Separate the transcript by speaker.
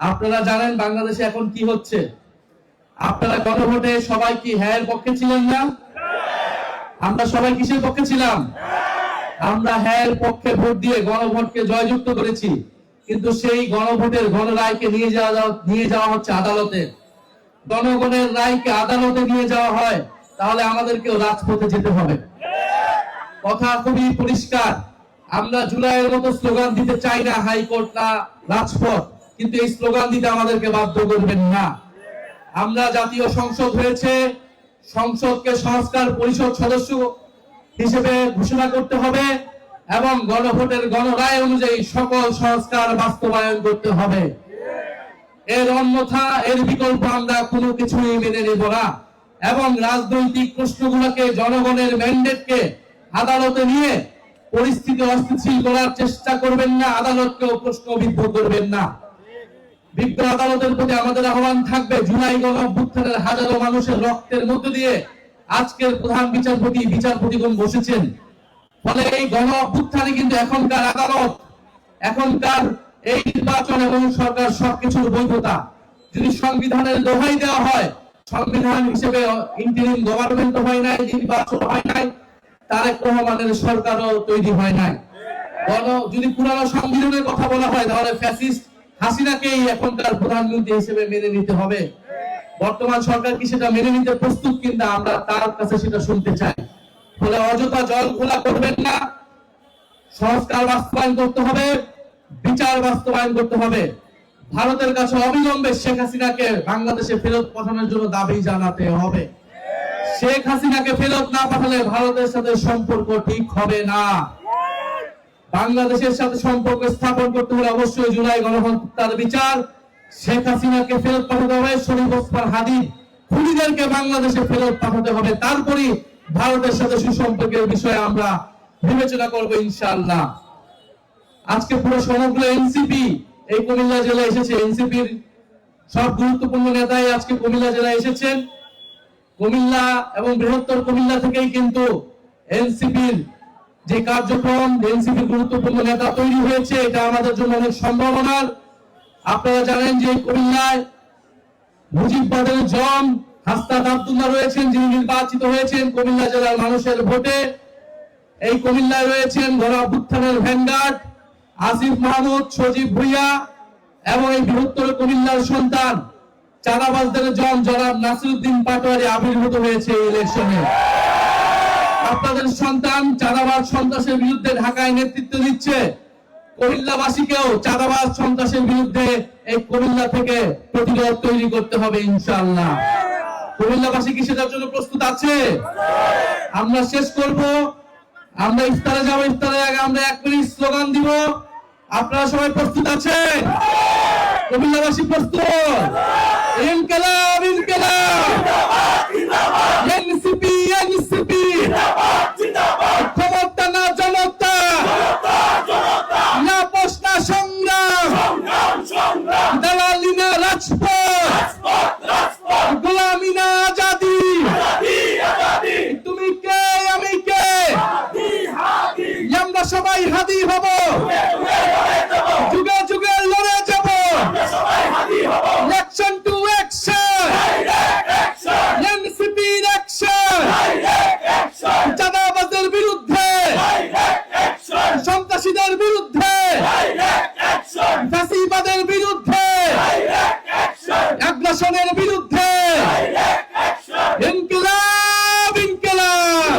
Speaker 1: আপনারা জানেন বাংলাদেশে এখন কি হচ্ছে। আপনারা গণভোটে সবাই কি হ্যাঁ এর পক্ষে ছিলেন না? আমরা সবাই কিসের পক্ষে ছিলাম? আমরা হ্যাঁ এর পক্ষে ভোট দিয়ে গণভোটকে জয়যুক্ত করেছি, কিন্তু সেই গণভোটের গণরায়কে নিয়ে যাওয়া হচ্ছে আদালতে। জনগণের রায়কে আদালতে নিয়ে যাওয়া হয়, তাহলে আমাদেরকেও রাজপথে যেতে হবে। কথা খুবই পরিষ্কার। আমরা জুলাইয়ের মতো স্লোগান দিতে চাই না, হাইকোর্ট না রাজপথ, কিন্তু এই স্লোগান দিতে আমাদেরকে বাধ্য করবেন না। আমরা জাতীয় সংসদ হয়েছে, সংসদকে সংস্কার পরিষদ সদস্য হিসেবে ঘোষণা করতে হবে এবং গণভোটের গণরায় অনুযায়ী সকল সংস্কার বাস্তবায়ন করতে হবে। এর অন্যথা, এর বিকল্প আমরা কোনো কিছুই মেনে নেব না। এবং রাজনৈতিক প্রশ্নগুলোকে, জনগণের ম্যান্ডেটকে আদালতে নিয়ে পরিস্থিতি অস্থিতিশীল করার চেষ্টা করবেন না, আদালতকেও প্রশ্নবিদ্ধ করবেন না। বিজ্ঞ আদালতের প্রতি আমাদের আহ্বান থাকবে, জুলাই গণ অভ্যুত্থানের হাজারো মানুষের রক্তের মধ্য দিয়ে আজকের প্রধান বিচারপতিগণ বসেছেন। ফলে এই গণ অভ্যুত্থানে কিন্তু এখনকার আদালত, এখনকার এই নির্বাচন এবং সরকার সবকিছুর বৈধতা যদি সংবিধানের দোহাই দেওয়া হয়, সংবিধান হিসেবে ইন্টারিম গভর্নমেন্ট হয় নাই, নির্বাচন হয় নাই, তারেক রহমানের সরকারও তৈরি হয় নাই। যদি পুরানো সংবিধানের কথা বলা হয়, তাহলে ফ্যাসিস্ট হাসিনাকেই এখনকার প্রধানমন্ত্রী হিসেবে মেনে নিতে হবে। বর্তমান সরকার কি সেটা মেনে নিতে প্রস্তুত? কিন্তু আমরা তার কাছে সেটা শুনতে চাই। ফলে অযথা জল খোলা করবেন না, সংস্কার বাস্তবায়ন করতে হবে, বিচার বাস্তবায়ন করতে হবে। ভারতের কাছে অবিলম্বে শেখ হাসিনাকে বাংলাদেশে ফেরত পাঠানোর জন্য দাবি জানাতে হবে। শেখ হাসিনাকে ফেরত না পাঠালে ভারতের সাথে সম্পর্ক ঠিক হবে না। বাংলাদেশের সাথে সম্পর্ক স্থাপন করতে হলে অবশ্যই জুলাই গণহত্যার বিচার, শেখ হাসিনাকে ফেরত পাঠাতে হবে, শরীফ ওসমান হাদি খুনিদেরকে বাংলাদেশে ফেরত পাঠাতে হবে। তারপরই ভারতের সাথে সুসম্পর্কের বিষয়ে আমরা বিবেচনা করব ইনশাআল্লাহ। আজকে পুরো সমগ্র এনসিপি এই কুমিল্লা জেলায় এসেছে। এনসিপির সব গুরুত্বপূর্ণ নেতাই আজকে কুমিল্লা জেলায় এসেছেন। কুমিল্লা এবং বৃহত্তর কুমিল্লা থেকেই কিন্তু এনসিপির যে কার্যক্রম, এনসিপির গুরুত্বপূর্ণ নেতা তৈরি হয়েছে, এটা আমাদের জন্য অনেক সম্ভাবনার। আপনারা জানেন যে কুমিল্লায় মুজিব বাদের জন হাসনাত আব্দুল্লাহ রয়েছেন, যিনি নির্বাচিত হয়েছেন কুমিল্লা জেলার মানুষের ভোটে। এই কুমিল্লায় রয়েছেন গণ অভ্যুত্থানের ভ্যানগার্ড আসিফ মাহমুদ, সজীব ভুইয়া এবং এই বৃহত্তর কুমিল্লার সন্তান চাঁদাবাজদের জন জনাব নাসিরউদ্দিন পাটোয়ারি আবির্ভূত হয়েছে এই ইলেকশনে। আপনাদের সন্তান চাঁদাবাজ সন্ত্রাসের বিরুদ্ধে ঢাকায় নেতৃত্ব দিচ্ছে। কুমিল্লাবাসীকেও চাঁদাবাজ সন্ত্রাসের বিরুদ্ধে এই কুমিল্লা থেকে প্রতিরোধ তৈরি করতে হবে ইনশাআল্লাহ। কুমিল্লাবাসী কি সেটার জন্য প্রস্তুত আছে? আমরা শেষ করব, আমরা ইফতারে যাবো, ইফতারের আগে আমরা 1 মিনিট স্লোগান দিব। আপনারা সবাই প্রস্তুত আছেন? কুমিল্লাবাসী প্রস্তুত? ইনকিলাব ইনকিলাব, এনসিপি এনসিপি, ক্ষমতা না জনতা, না প্রশ্ন সংগ্রাম, দালালি না রাজপথ, গোলামি না আজাদি। তুমি কে আমি কে, আমরা সবাই হাদি হব, যুগে যুগে লড়ে যাব। অ্যাকশন টু অ্যাকশন, এনসিপির অ্যাকশন, চাঁদাবাজের বিরুদ্ধে, সন্ত্রাসীদের বিরুদ্ধে, ফ্যাসিবাদের বিরুদ্ধে, আগ্রাসনের বিরুদ্ধে। ইনকিলাব ইনকিলাব।